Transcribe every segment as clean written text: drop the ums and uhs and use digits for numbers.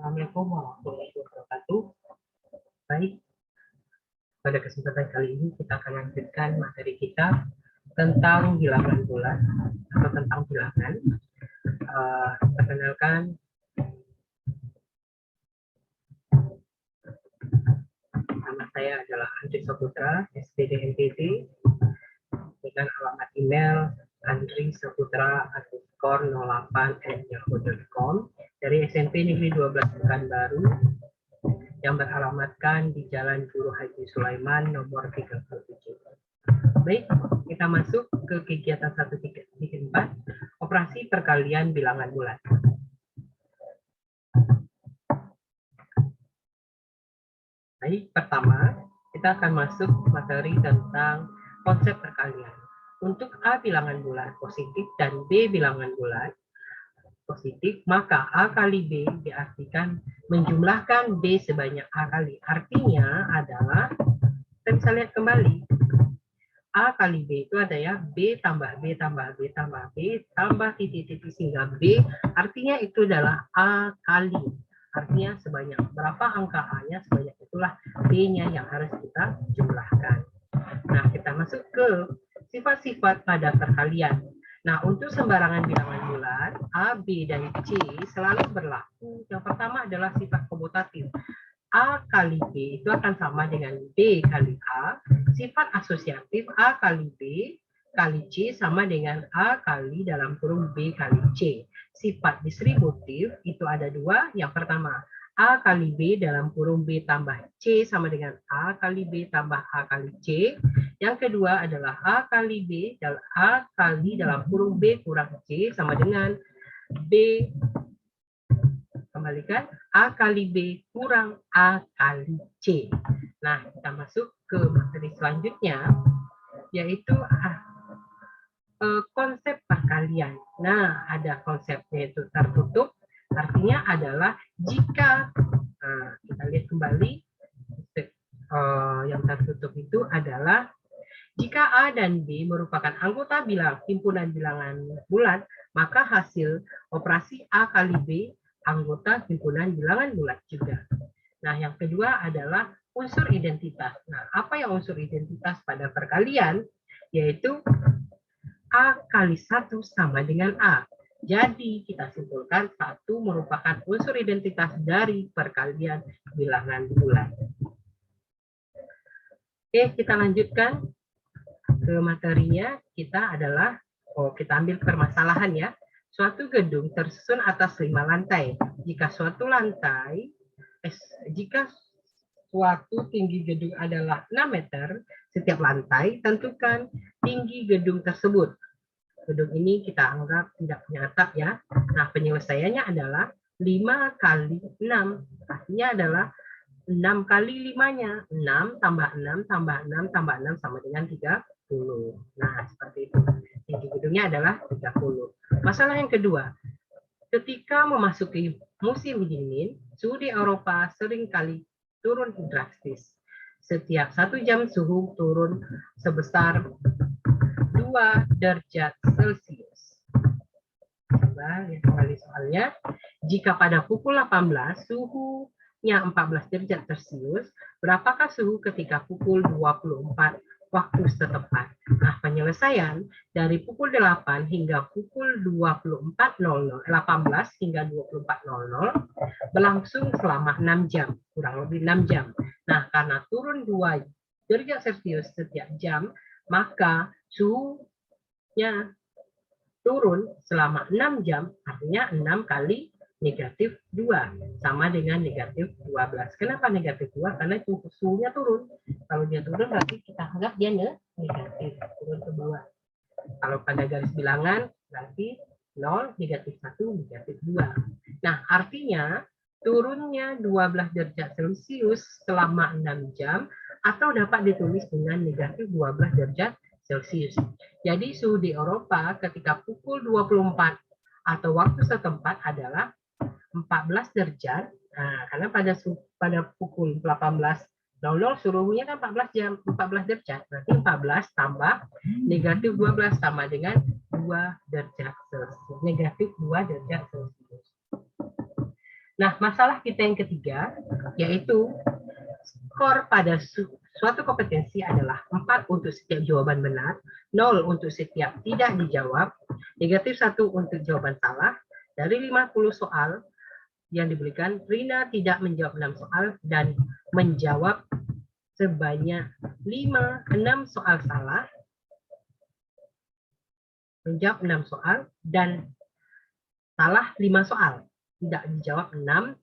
Assalamualaikum warahmatullahi wabarakatuh. Baik, pada kesempatan kali ini kita akan lanjutkan materi kita tentang bilangan bulat atau tentang bilangan. Perkenalkan, nama saya adalah Andri Saputra, SPD NTT, dengan alamat email andrisaputra_08@yahoo.com dari SMP Negeri 12 Pekanbaru yang beralamatkan di Jalan Guru Haji Sulaiman nomor 37. Baik, kita masuk ke kegiatan 1.4, operasi perkalian bilangan bulat. Baik, pertama kita akan masuk materi tentang konsep perkalian. Untuk A bilangan bulat positif dan B bilangan bulat positif, maka A kali B diartikan menjumlahkan B sebanyak A kali. Artinya adalah, kita bisa lihat kembali, A kali B itu ada ya, B tambah B tambah B tambah B tambah titik-titik sehingga B, artinya itu adalah A kali. Artinya sebanyak berapa angka A-nya, sebanyak itulah B-nya yang harus kita jumlahkan. Nah, kita masuk ke sifat-sifat pada perkalian. Nah, untuk sembarangan bilangan bulat, A, B, dan C selalu berlaku. Yang pertama adalah sifat komutatif. A kali B itu akan sama dengan B kali A. Sifat asosiatif A kali B kali C sama dengan A kali dalam kurung B kali C. Sifat distributif itu ada dua. Yang pertama, A kali B dalam kurung B tambah C sama dengan A kali B tambah A kali C. Yang kedua adalah A kali B dan A kali dalam kurung B kurang C sama dengan B, kembalikan, A kali B kurang A kali C. Nah, kita masuk ke materi selanjutnya, yaitu konsep perkalian. Nah, ada konsepnya itu tertutup, artinya adalah jika, kita lihat kembali, yang tertutup itu adalah jika A dan B merupakan anggota himpunan bilangan bulat, maka hasil operasi A kali B anggota himpunan bilangan bulat juga. Nah, yang kedua adalah unsur identitas. Nah, apa yang unsur identitas pada perkalian? Yaitu A kali 1 sama dengan A. Jadi, kita simpulkan 1 merupakan unsur identitas dari perkalian bilangan bulat. Oke, kita lanjutkan ke materinya. Kita adalah, kita ambil permasalahan ya. Suatu gedung tersusun atas 5 lantai. Jika suatu tinggi gedung adalah 6 meter setiap lantai, tentukan tinggi gedung tersebut. Gedung ini kita anggap tidak punya atap ya. Nah, penyelesaiannya adalah 5 kali 6. Artinya adalah 6 kali 5-nya. 6 tambah 6 tambah 6 tambah 6 sama dengan 30. Nah, seperti itu. Tinggi gedungnya adalah 30. Masalah yang kedua, ketika memasuki musim dingin, suhu di Eropa seringkali turun drastis. Setiap 1 jam suhu turun sebesar 2 derajat Celcius. Coba lihat kembali soalnya. Jika pada pukul 18 suhunya 14 derajat Celcius, berapakah suhu ketika pukul 24 waktu setempat? Nah, penyelesaian dari pukul 8 hingga pukul 18 hingga 24.00 berlangsung selama 6 jam, kurang lebih 6 jam. Nah, karena turun 2 derajat Celcius setiap jam, maka suhunya turun selama 6 jam, artinya 6 kali negatif 2, sama dengan negatif 12. Kenapa negatif 2? Karena suhunya turun. Kalau dia turun, berarti kita anggap dia negatif, turun ke bawah. Kalau pada garis bilangan, berarti 0, negatif 1, negatif 2. Nah, artinya turunnya 12 derajat Celcius selama 6 jam, atau dapat ditulis dengan negatif 12 derajat Celcius. Jadi suhu di Eropa ketika pukul 24 atau waktu setempat adalah 14 derajat. Nah, karena pada pukul 18.00 suhunya kan 14 derajat. Berarti 14 tambah negatif 12 sama dengan 2 derajat Celcius. Negatif 2 derajat Celcius. Nah, masalah kita yang ketiga, yaitu skor pada suatu kompetensi adalah 4 untuk setiap jawaban benar, 0 untuk setiap tidak dijawab, negatif 1 untuk jawaban salah. Dari 50 soal yang diberikan, Rina tidak menjawab 6 soal dan menjawab sebanyak 6 soal salah, menjawab 6 soal dan salah 5 soal. Tidak dijawab 6,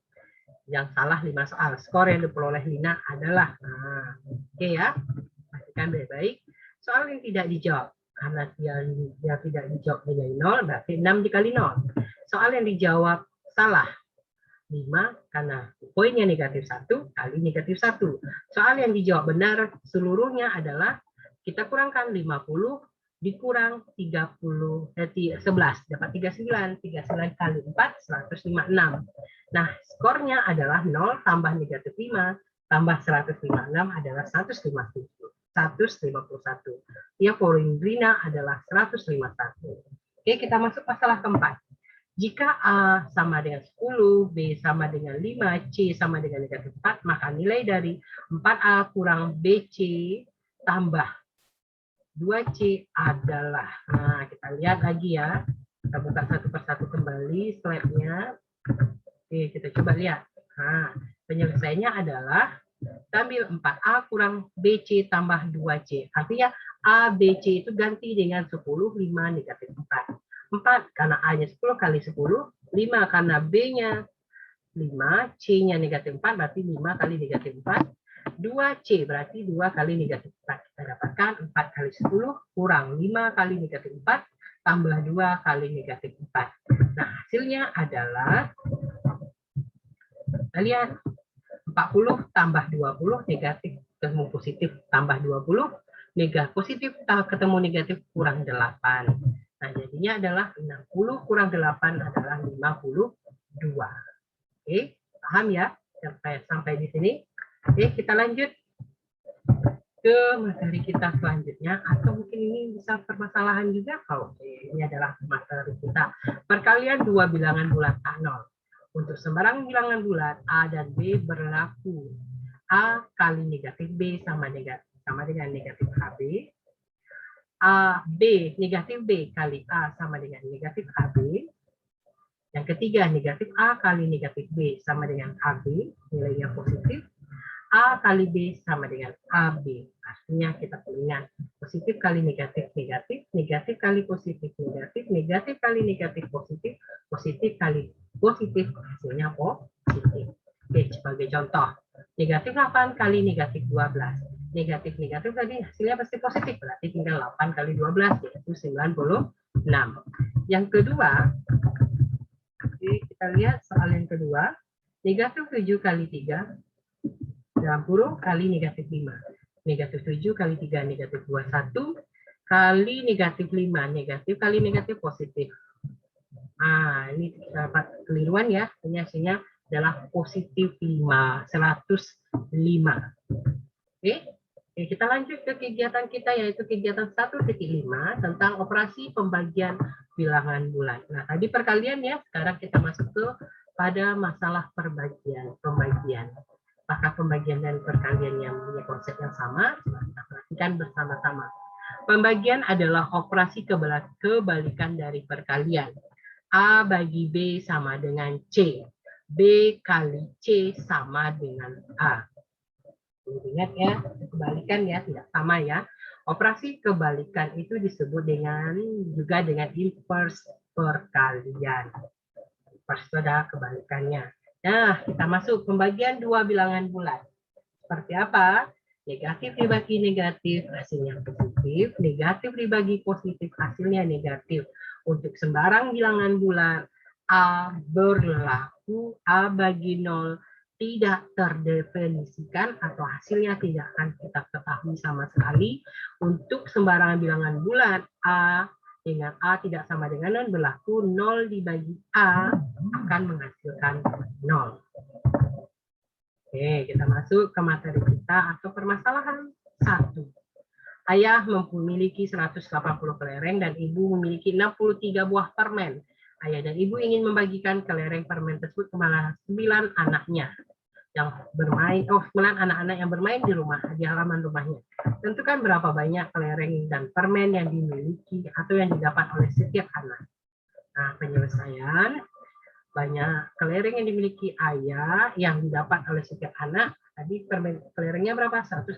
yang salah 5 soal. Skor yang diperoleh Lina adalah, oke ya, pastikan baik-baik. Soal yang tidak dijawab, karena dia tidak dijawab dengan 0, berarti 6 dikali 0. Soal yang dijawab salah, 5, karena poinnya negatif 1 kali negatif 1. Soal yang dijawab benar seluruhnya adalah, kita kurangkan 50 dikurang 30, 11, dapat 39. 39 kali 4, 156. Nah, skornya adalah 0 tambah negatif 5 tambah 156 adalah 151. Ya, poin Rina adalah 151. Oke, kita masuk masalah keempat. Jika A sama dengan 10, B sama dengan 5, C sama dengan negatif 4, maka nilai dari 4A kurang BC tambah 2C adalah, nah kita lihat lagi ya, kita buka satu persatu kembali slide-nya. Oke, kita coba lihat. Nah, penyelesaiannya adalah kita ambil 4A kurang BC tambah 2C. Artinya A, BC itu ganti dengan 10, 5, negatif 4. 4 karena A-nya 10 kali 10, 5 karena B-nya 5, C-nya negatif 4, berarti 5 kali negatif 4. 2C berarti 2 kali negatif 4. Kita dapatkan 4 kali 10 kurang 5 kali negatif 4 tambah 2 kali negatif 4. Nah, hasilnya adalah, kita lihat, 40 tambah 20 negatif ketemu positif tambah 20, negatif positif ketemu negatif kurang 8. Nah, jadinya adalah 60 kurang 8 adalah 52. Oke, paham ya sampai di sini? Oke, kita lanjut ke materi kita selanjutnya, atau mungkin ini bisa permasalahan juga. Ini adalah materi kita. Perkalian dua bilangan bulat A0. Untuk sembarang bilangan bulat A dan B berlaku A kali negatif B sama dengan negatif AB. B negatif B kali A sama dengan negatif AB. Yang ketiga, negatif A kali negatif B sama dengan AB, nilainya positif. A kali B sama dengan AB. Artinya kita ingat, positif kali negatif, negatif, negatif kali positif, negatif, negatif kali negatif, positif, positif kali positif, hasilnya positif. Oke, sebagai contoh, negatif 8 kali negatif 12. Negatif tadi hasilnya pasti positif, berarti tinggal 8 kali 12, yaitu 96. Yang kedua, kita lihat soal yang kedua, negatif 7 kali 3, dalam kurung kali negatif 5. Negatif 7 kali 3 negatif 21 kali negatif 5. Negatif kali negatif positif. Ini dapat keliruan ya. Ini hasilnya adalah positif 5. 105. Oke. Kita lanjut ke kegiatan kita, yaitu kegiatan 1.5 tentang operasi pembagian bilangan bulat. Nah, tadi perkalian ya. Sekarang kita masuk ke pada masalah pembagian. Apakah pembagian dan perkalian yang punya konsep yang sama? Kita perhatikan bersama-sama. Pembagian adalah operasi kebalikan dari perkalian. A bagi B sama dengan C. B kali C sama dengan A. Ingat ya, kebalikan ya, tidak sama ya. Operasi kebalikan itu disebut juga dengan inverse perkalian. Inverse itu adalah kebalikannya. Nah, kita masuk pembagian dua bilangan bulat. Seperti apa? Negatif dibagi negatif, hasilnya positif. Negatif dibagi positif, hasilnya negatif. Untuk sembarang bilangan bulat, A berlaku, A bagi 0 tidak terdefinisikan atau hasilnya tidak akan kita ketahui sama sekali. Untuk sembarangan bilangan bulat, A dengan A tidak sama dengan 0 berlaku, 0 dibagi A akan menghasilkan 0. Oke, kita masuk ke materi kita atau permasalahan 1. Ayah memiliki 180 kelereng dan ibu memiliki 63 buah permen. Ayah dan ibu ingin membagikan kelereng permen tersebut kepada 9 anaknya yang bermain, 9 anak-anak yang bermain di rumah, di halaman rumahnya. Tentukan berapa banyak kelereng dan permen yang dimiliki atau yang didapat oleh setiap anak. Nah, penyelesaian, banyak kelereng yang dimiliki ayah yang didapat oleh setiap anak. Tadi permen kelerengnya berapa? 180.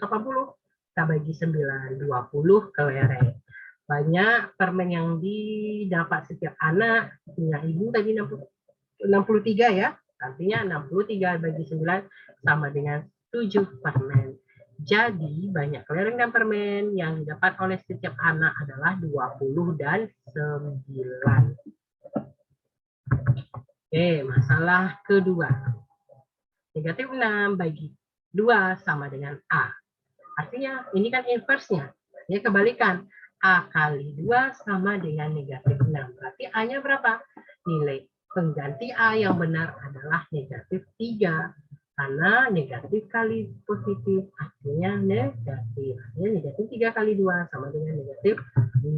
Kita bagi 9, 20 kelereng. Banyak permen yang didapat setiap anak, punya ibu tadi 63 ya. Artinya 63 bagi 9 sama dengan 7 permen. Jadi banyak kelereng dan permen yang didapat oleh setiap anak adalah 20 dan 9. Oke, masalah kedua. Negatif 6 bagi 2 sama dengan A. Artinya ini kan inverse-nya. Ya, kebalikan. A kali 2 sama dengan negatif 6. Berarti A-nya berapa? Nilai pengganti A yang benar adalah negatif 3. Karena negatif kali positif artinya negatif. Artinya negatif 3 kali 2 sama dengan negatif 6.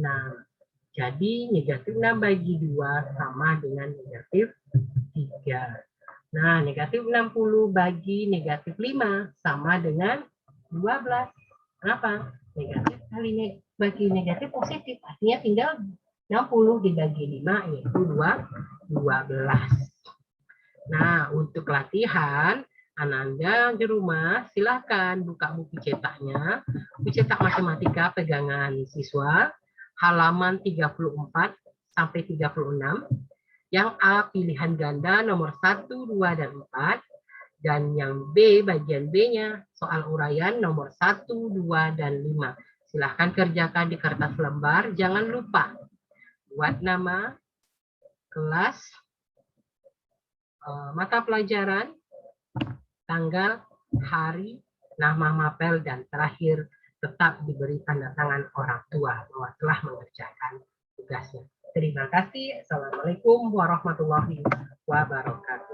Jadi negatif 6 bagi 2 sama dengan negatif 3. Nah, negatif 60 bagi negatif 5 sama dengan 12. Kenapa? Negatif kali bagi negatif positif. Artinya tinggal 60 dibagi 5 yaitu 12. Nah, untuk latihan, Ananda di rumah silahkan buka buku cetaknya. Buku cetak matematika pegangan siswa, halaman 34 sampai 36. Yang A pilihan ganda nomor 1, 2, dan 4. Dan yang B bagian B-nya soal uraian nomor 1, 2, dan 5. Silahkan kerjakan di kertas lembar. Jangan lupa buat nama, kelas, mata pelajaran, tanggal, hari, nama mapel, dan terakhir tetap diberi tanda tangan orang tua bahwa telah mengerjakan tugasnya. Terima kasih. Assalamualaikum warahmatullahi wabarakatuh.